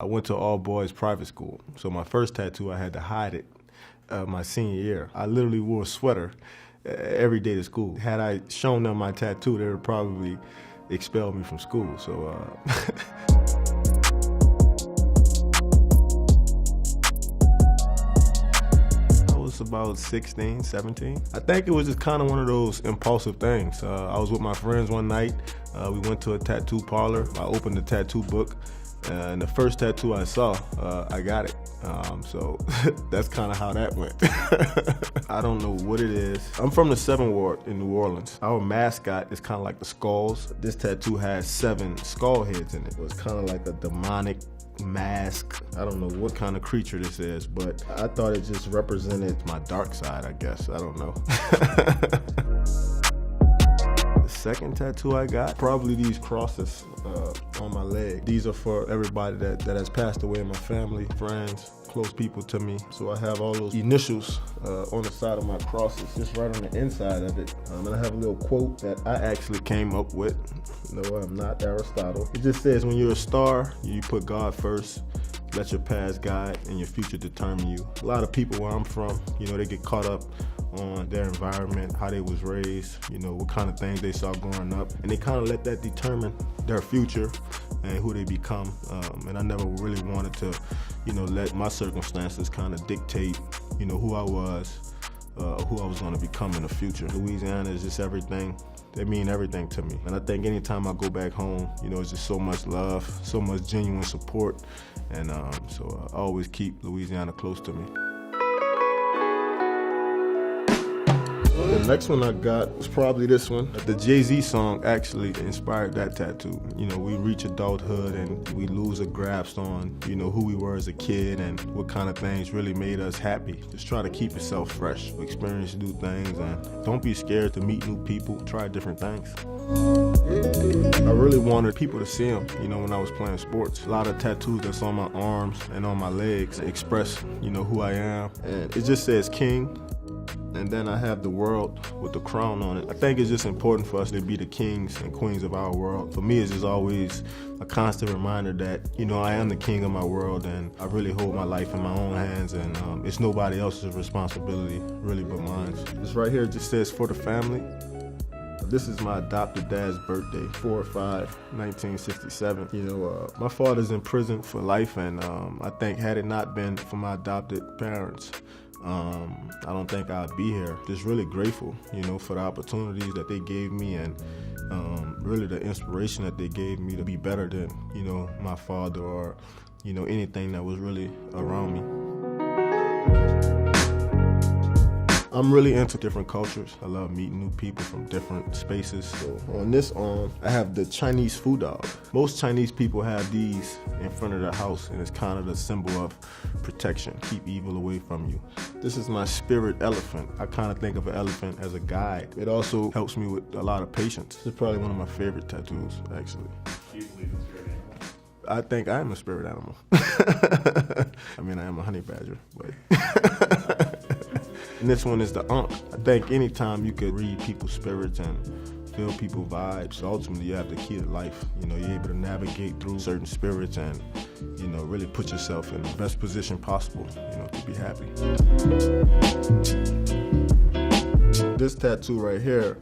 I went to all boys private school, so my first tattoo I had to hide it my senior year. I literally wore a sweater every day to school. Had I shown them my tattoo, they would probably expel me from school. So I was about 16, 17. I think it was just kind of one of those impulsive things. I was with my friends one night. We went to a tattoo parlor. I opened the tattoo book. And the first tattoo I saw, I got it. So that's kind of how that went. I don't know what it is. I'm from the 7th Ward in New Orleans. Our mascot is kind of like the skulls. This tattoo has 7 skull heads in it. It's kind of like a demonic mask. I don't know what kind of creature this is, but I thought it just represented my dark side, I guess. I don't know. Second tattoo I got, probably these crosses on my leg. These are for everybody that has passed away in my family, friends, close people to me. So I have all those initials on the side of my crosses, just right on the inside of it. And I have a little quote that I actually came up with. No, I'm not Aristotle. It just says, when you're a star, you put God first. Let your past guide and your future determine you. A lot of people where I'm from, they get caught up on their environment, how they was raised, what kind of things they saw growing up. And they kind of let that determine their future and who they become. And I never really wanted to, let my circumstances kind of dictate, who I was, who I was going to become in the future. Louisiana is just everything. They mean everything to me. And I think anytime I go back home, it's just so much love, so much genuine support. And so I always keep Louisiana close to me. The next one I got was probably this one. The Jay-Z song actually inspired that tattoo. We reach adulthood and we lose a grasp on, who we were as a kid and what kind of things really made us happy. Just try to keep yourself fresh, experience new things, and don't be scared to meet new people, try different things. I really wanted people to see them, when I was playing sports. A lot of tattoos that's on my arms and on my legs express, who I am. And it just says King. And then I have the world with the crown on it. I think it's just important for us to be the kings and queens of our world. For me, it's just always a constant reminder that, I am the king of my world and I really hold my life in my own hands, and it's nobody else's responsibility, really, but mine. This right here just says, for the family. This is my adopted dad's birthday, 4/5/1967. My father's in prison for life, and I think had it not been for my adopted parents, I don't think I'd be here. Just really grateful, for the opportunities that they gave me, and really the inspiration that they gave me to be better than, my father or, anything that was really around me. I'm really into different cultures. I love meeting new people from different spaces. So on this arm, I have the Chinese food dog. Most Chinese people have these in front of their house, and it's kind of the symbol of protection. Keep evil away from you. This is my spirit elephant. I kind of think of an elephant as a guide. It also helps me with a lot of patience. This is probably one of my favorite tattoos, actually. Do you believe in spirit animals? I think I am a spirit animal. I mean, I am a honey badger, but... And this one is the Ankh. I think anytime you could read people's spirits and feel people's vibes, ultimately you have the key to life. You're able to navigate through certain spirits and, really put yourself in the best position possible, to be happy. This tattoo right here,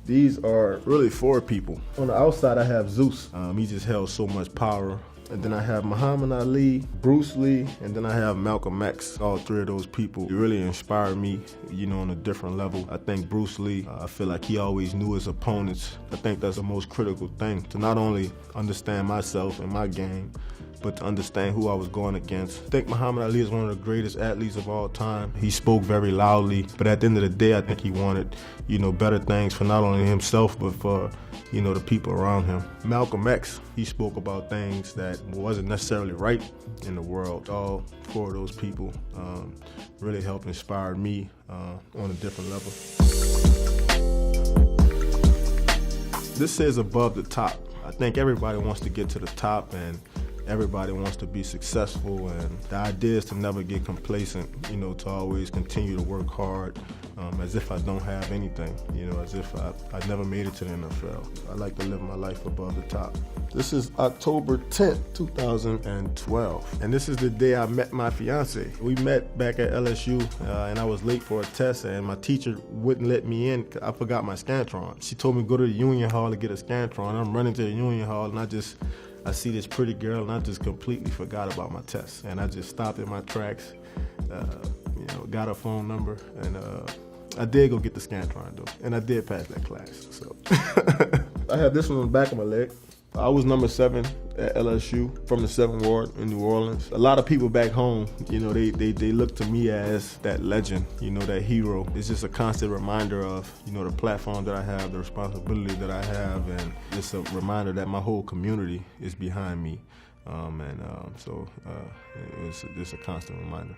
these are really for people. On the outside I have Zeus. He just held so much power. And then I have Muhammad Ali, Bruce Lee, and then I have Malcolm X. All 3 of those people really inspired me, on a different level. I think Bruce Lee, I feel like he always knew his opponents. I think that's the most critical thing, to not only understand myself and my game, but to understand who I was going against. I think Muhammad Ali is one of the greatest athletes of all time. He spoke very loudly, but at the end of the day, I think he wanted, better things for not only himself, but for, the people around him. Malcolm X, he spoke about things that wasn't necessarily right in the world. All 4 of those people really helped inspire me on a different level. This says above the top. I think everybody wants to get to the top, and everybody wants to be successful, and the idea is to never get complacent, you know, to always continue to work hard, as if I don't have anything, you know, as if I never made it to the NFL. I like to live my life above the top. This is October 10th, 2012, and this is the day I met my fiance. We met back at LSU, and I was late for a test, and my teacher wouldn't let me in because I forgot my Scantron. She told me to go to the Union Hall to get a Scantron. I'm running to the Union Hall, and I see this pretty girl, and I just completely forgot about my test. And I just stopped in my tracks, you know, got her phone number, and I did go get the Scantron though, and I did pass that class. So I have this one on the back of my leg. I was number 7 at LSU from the 7th Ward in New Orleans. A lot of people back home, you know, they look to me as that legend, you know, that hero. It's just a constant reminder of, you know, the platform that I have, the responsibility that I have, and it's a reminder that my whole community is behind me. So it's just a constant reminder.